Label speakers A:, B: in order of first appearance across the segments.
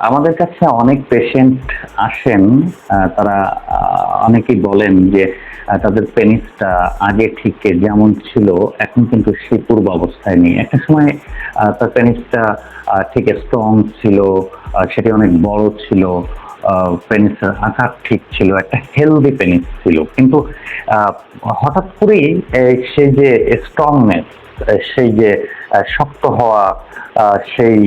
A: আমাদের কাছে অনেক পেশেন্ট আসেন। তারা অনেকেই বলেন যে তাদের পেনিসটা আগে ঠিক যেমন ছিল এখন কিন্তু সেই পূর্ব অবস্থায় নেই। একটা সময় তার পেনিসটা ঠিক স্ট্রং ছিল, সেটি অনেক বড় ছিল, পেনিসের আকার ঠিক ছিল, একটা হেলদি পেনিস ছিল। কিন্তু হঠাৎ করেই সেই যে স্ট্রংনেস, সেই যে শক্ত হওয়া, সেই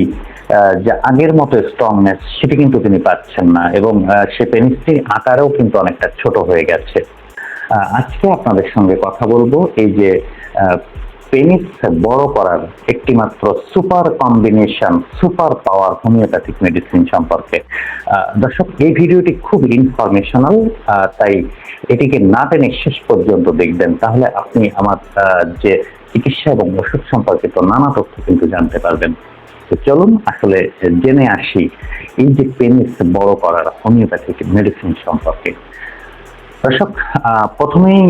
A: যে আগের মতো স্ট্রংনেস সেটি কিন্তু তিনি পাচ্ছেন না, এবং সে পেনিসটি আকারেও কিন্তু অনেকটা ছোট হয়ে গেছে। আজকে আপনাদের সঙ্গে কথা বলবো এই যে পেনিস বড় করার একটি মাত্র super combination, super power homeopathic medicine সম্পর্কে। দর্শক, এই ভিডিওটি খুব ইনফরমেশনাল, তাই এটিকে না টেনে শেষ পর্যন্ত দেখবেন, তাহলে আপনি আমার যে চিকিৎসা এবং ওষুধ সম্পর্কিত নানা তথ্য কিন্তু জানতে পারবেন। তো চলুন আসলে জেনে আসি এই যে পেনিস বড় করার হোমিওপ্যাথিক মেডিসিন সম্পর্কে। দর্শক, প্রথমেই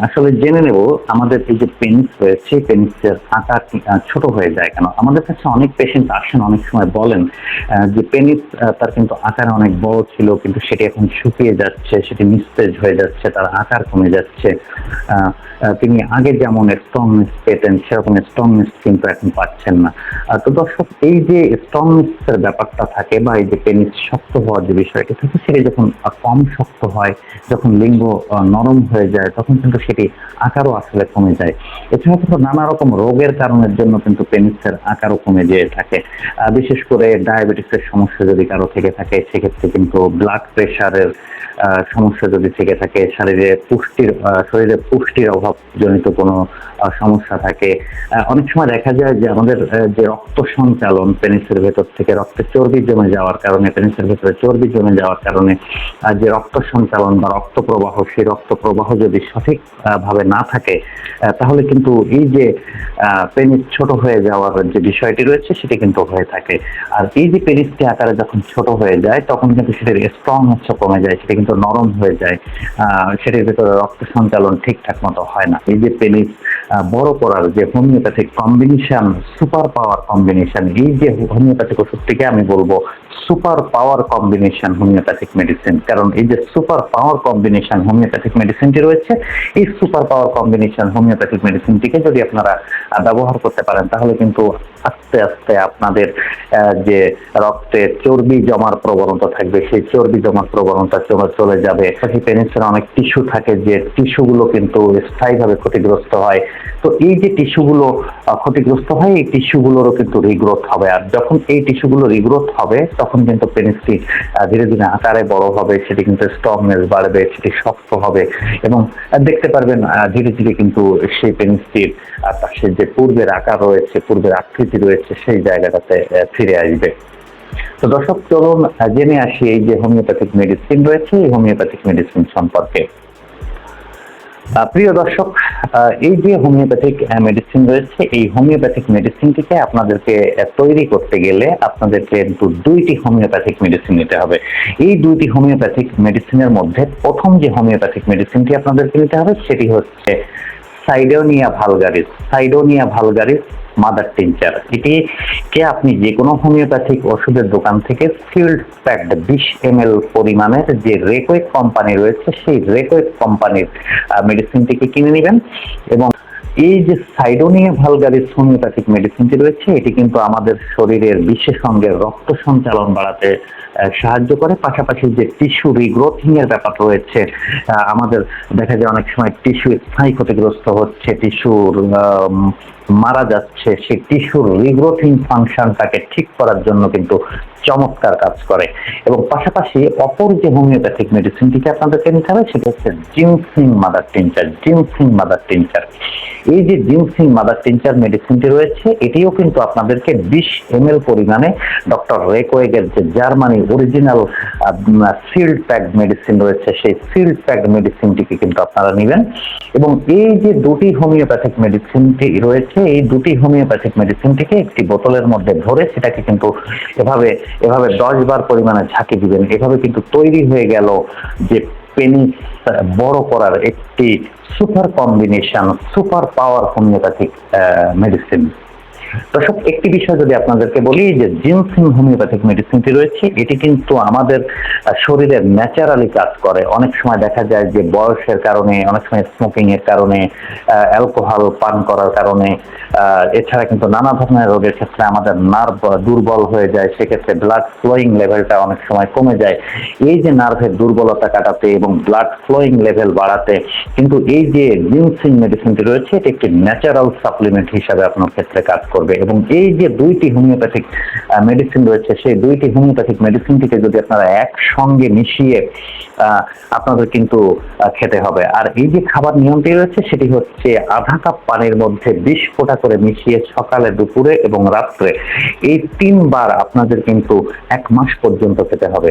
A: আসলে জেনে নেব আমাদের এই যে পেনিস রয়েছে, পেনিসের আকার ছোট হয়ে যায় কেন। আমাদের কাছে অনেক পেশেন্ট আসেন, অনেক সময় বলেন যে পেনিস তার কিন্তু আকার অনেক বড় ছিল, কিন্তু সেটি এখন শুকিয়ে যাচ্ছে, সেটি নিস্তেজ হয়ে যাচ্ছে, তার আকার কমে যাচ্ছে। তিনি আগে যেমন স্ট্রংনেস পেতেন সেরকম স্ট্রংনেস কিন্তু এখন পাচ্ছেন না। তো দর্শক, এই যে স্ট্রংনেসের ব্যাপারটা থাকে বা এই যে পেনিস শক্ত হওয়ার যে বিষয়টি থাকে, সেটি যখন কম শক্ত হয়, যখন লিঙ্গ নরম হয়ে যায়, তখন কিন্তু সেটি আকারও আসলে কমে যায়। এছাড়া কিন্তু নানা রকম রোগের কারণের জন্য কিন্তু পেনিসের আকারও কমে যেয়ে থাকে। বিশেষ করে ডায়াবেটিসের সমস্যা যদি কারো থেকে থাকে, সেক্ষেত্রে কিন্তু ব্লাড প্রেশারের সমস্যা যদি থেকে থাকে, শরীরে পুষ্টির অভাব জনিত কোনো সমস্যা থাকে। অনেক সময় দেখা যায় যে আমাদের যে রক্ত সঞ্চালন, পেনিসের ভেতর থেকে রক্তে চর্বি জমে যাওয়ার কারণে, পেনিসের ভেতরে চর্বি জমে যাওয়ার কারণে যে রক্ত সঞ্চালন বা রক্ত প্রবাহ, সেই রক্ত প্রবাহ যদি সঠিক ভাবে না থাকে, তাহলে কিন্তু এই যে পেনিস ছোট হয়ে যাওয়ার যে বিষয়টি রয়েছে সেটি কিন্তু হয়ে থাকে। আর এই যে পেনিসটি আকারে যখন ছোট হয়ে যায়, তখন কিন্তু সেটির স্ট্রংনেস কমে যায়, সেটি কিন্তু নরম হয়ে যায়, সেটির ভেতরে রক্ত সঞ্চালন ঠিকঠাক মতো হয় না। এই যে পেনিস বড় করার যে homeopathic combination, super power combination, এই যে হোমিওপ্যাথিক ওষুধটিকে আমি বলবো super power combination homeopathic medicine. কারণ এই যে সুপার পাওয়ার কম্বিনেশন হোমিওপ্যাথিক মেডিসিনটি রয়েছে, এই সুপার পাওয়ার কম্বিনেশন হোমিওপ্যাথিক মেডিসিনটিকে যদি আপনারা ব্যবহার করতে পারেন, তাহলে কিন্তু আস্তে আস্তে আপনাদের যে রক্তে চর্বি জমার প্রবণতা থাকবে, সেই চর্বি জমার প্রবণতা চলে যাবে। পেনিসের অনেক টিস্যু থাকে, যে টিস্যুগুলো কিন্তু স্থায়ীভাবে ক্ষতিগ্রস্ত হয়। তো এই যে টিস্যুগুলো ক্ষতিগ্রস্ত হয়, এই টিস্যুগুলোরও কিন্তু রিগ্রোথ হবে। আর যখন এই টিস্যুগুলো রিগ্রোথ হবে, তখন কিন্তু পেনিসটি ধীরে ধীরে আকারে বড় হবে, সেটি কিন্তু স্ট্রংনেস বাড়বে, সেটি শক্ত হবে, এবং দেখতে পারবেন ধীরে ধীরে কিন্তু সেই পেনিসটির পাশে যে পূর্বের আকার রয়েছে, পূর্বের আকৃতি রয়েছে, সেই জায়গাটাতে ফিরে আসবে। তো দর্শক, চলুন জেনে আসি এই যে হোমিওপ্যাথিক মেডিসিন রয়েছে, এই হোমিওপ্যাথিক মেডিসিন সম্পর্কে। প্রিয় দর্শক, এই যে হোমিওপ্যাথিক মেডিসিন রয়েছে, এই হোমিওপ্যাথিক মেডিসিনটিকে আপনাদেরকে তৈরি করতে গেলে আপনাদেরকে কিন্তু দুইটি হোমিওপ্যাথিক মেডিসিন নিতে হবে। এই দুইটি হোমিওপ্যাথিক মেডিসিনের মধ্যে প্রথম যে হোমিওপ্যাথিক মেডিসিনটি আপনাদেরকে নিতে হবে, সেটি হচ্ছে সাইডোনিয়া ভালগারিস। সাইডোনিয়া vulgaris mother tincture. এটিকে আপনি যে কোনো হোমিওপ্যাথিক ওষুধের দোকান থেকে সিল্ড প্যাকড 20 ml পরিমাণের যে রেকোয়েক কোম্পানি রয়েছে, সেই রেকোয়েক কোম্পানির মেডিসিনটিকে কিনে নেবেন। এবং এই যে সাইডোনিয়া ভালগারিস হোমিওপ্যাথিক মেডিসিনটি রয়েছে, এটি কিন্তু আমাদের শরীরের বিশেষ অঙ্গের রক্ত সঞ্চালন বাড়াতে সাহায্য করে। পাশাপাশি যে টিস্যু রিগ্রোথিং এর ব্যাপার রয়েছে, আমাদের দেখা যায় অনেক সময় টিস্যু স্থায়ী ক্ষতিগ্রস্ত হচ্ছে, টিস্যুর মারা যাচ্ছে, সেই টিস্যুর রিগ্রোথিং ফাংশনটাকে ঠিক করার জন্য কিন্তু চমৎকার কাজ করে। এবং পাশাপাশি অপর যে হোমিওপ্যাথিক মেডিসিনটিকে আপনাদেরকে নিতে হবে, সেটা হচ্ছে ginseng mother tincture. Ginseng mother tincture, এই যে জিনসিং মাদার টিনচার মেডিসিনটি রয়েছে, এটিও কিন্তু আপনাদেরকে 20 ml পরিমাণে ডক্টর রেকোয়েগের যে Germany original sealed packed medicine রয়েছে, সেই সিল্ড প্যাকড মেডিসিনটিকে কিন্তু আপনারা নেবেন। এবং এই যে দুটি হোমিওপ্যাথিক মেডিসিনটি রয়েছে, এই দুটি হোমিওপ্যাথিক মেডিসিনটিকে একটি বোতলের মধ্যে ভরে সেটাকে কিন্তু এভাবে 10 বার পরিমাণে ঝাঁকি দিবেন। এভাবে কিন্তু তৈরি হয়ে গেল যে পেনিস বড় করার একটি super combination, super power homeopathic medicine. দর্শক, একটি বিষয় যদি আপনাদেরকে বলি যে জিনসিং হোমিওপ্যাথিক মেডিসিনটি রয়েছে, এটি কিন্তু আমাদের শরীরের ন্যাচারালি কাজ করে। অনেক সময় দেখা যায় যে বয়সের কারণে, অনেক সময় স্মোকিং এর কারণে, অ্যালকোহল পান করার কারণে, এছাড়া কিন্তু নানা ধরনের রোগের ক্ষেত্রে আমাদের নার্ভ দুর্বল হয়ে যায়, সেক্ষেত্রে ব্লাড ফ্লোয়িং লেভেলটা অনেক সময় কমে যায়। এই যে নার্ভের দুর্বলতা কাটাতে এবং ব্লাড ফ্লোয়িং লেভেল বাড়াতে কিন্তু এই যে জিনসিং মেডিসিনটি রয়েছে, এটি একটি ন্যাচারাল সাপ্লিমেন্ট হিসাবে আপনার ক্ষেত্রে কাজ করবে। এবং এই যে দুইটি হোমিওপ্যাথিক মেডিসিন রয়েছে, সেই দুইটি হোমিওপ্যাথিক মেডিসিনটিকে যদি আপনারা একসঙ্গে মিশিয়ে আপনাদের কিন্তু খেতে হবে। আর এই যে খাবার নিয়মটি রয়েছে, সেটি হচ্ছে আধা কাপ পানির মধ্যে 20 ফোঁটা করে মিশিয়ে সকালে, দুপুরে এবং রাত্রে এই 3 বার আপনাদের কিন্তু 1 মাস পর্যন্ত খেতে হবে।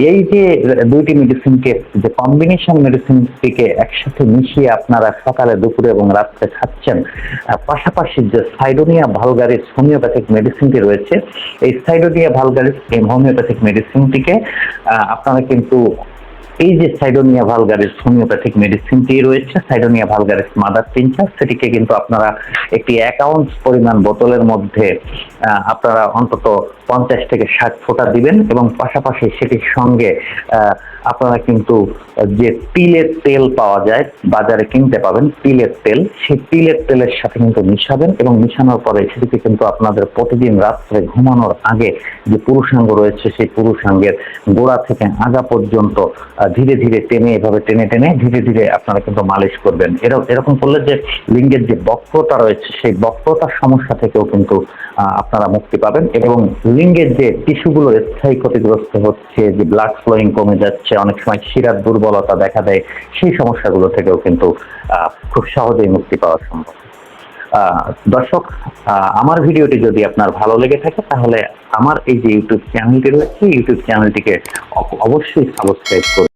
A: এই যে দুইটি মেডিসিনকে, যে কম্বিনেশন মেডিসিনটিকে একসাথে মিশিয়ে আপনারা সকালে, দুপুরে এবং রাত্রে খাচ্ছেন, পাশাপাশি যে সাইডোনিয়া ভালগারিস হোমিওপ্যাথিক মেডিসিনটি রয়েছে, এই সাইডোনিয়া ভালগারিস হোমিওপ্যাথিক মেডিসিনটিকে আপনারা কিন্তু এই যে সাইডোনিয়া ভালগারিস হোমিওপ্যাথিক মেডিসিনটি রয়েছে, সাইডোনিয়া ভালগারিস মাদার টিনচার, সেটিকে কিন্তু আপনারা একটি 1 আউন্স পরিমাণ বোতলের মধ্যে আপনারা অন্তত 50 থেকে 60 ফোঁটা দিবেন এবং পাশাপাশি সেটির সঙ্গে আপনারা কিন্তু যে তিলের তেল পাওয়া যায়, বাজারে কিনতে পাবেন তিলের তেল, সেই তিলের তেলের সাথে কিন্তু মিশাবেন এবং মিশানোর পরে সেটিকে কিন্তু আপনাদের প্রতিদিন রাত্রে ঘুমানোর আগে যে পুরুষাঙ্গ রয়েছে, সেই পুরুষাঙ্গের গোড়া থেকে আগা পর্যন্ত ধীরে ধীরে টেনে, এভাবে টেনে টেনে ধীরে ধীরে আপনারা কিন্তু মালিশ করবেন। এরকম করলে যে লিঙ্গের যে বক্রতা রয়েছে, সেই বক্রতার সমস্যা থেকেও কিন্তু আপনারা মুক্তি পাবেন এবং লিঙ্গের যে টিস্যুগুলো স্থায়ী ক্ষতিগ্রস্ত হচ্ছে, যে ব্লাড ফ্লোয়িং কমে যাচ্ছে, অনেক সময় শিরার দুর্বলতা দেখা দেয়, সেই সমস্যাগুলো থেকেও কিন্তু খুব সহজেই মুক্তি পাওয়া সম্ভব। দর্শক, আমার ভিডিওটি যদি আপনার ভালো লেগে থাকে তাহলে আমার এই যে ইউটিউব চ্যানেলটি রয়েছে, ইউটিউব চ্যানেলটিকে অবশ্যই সাবস্ক্রাইব করুন।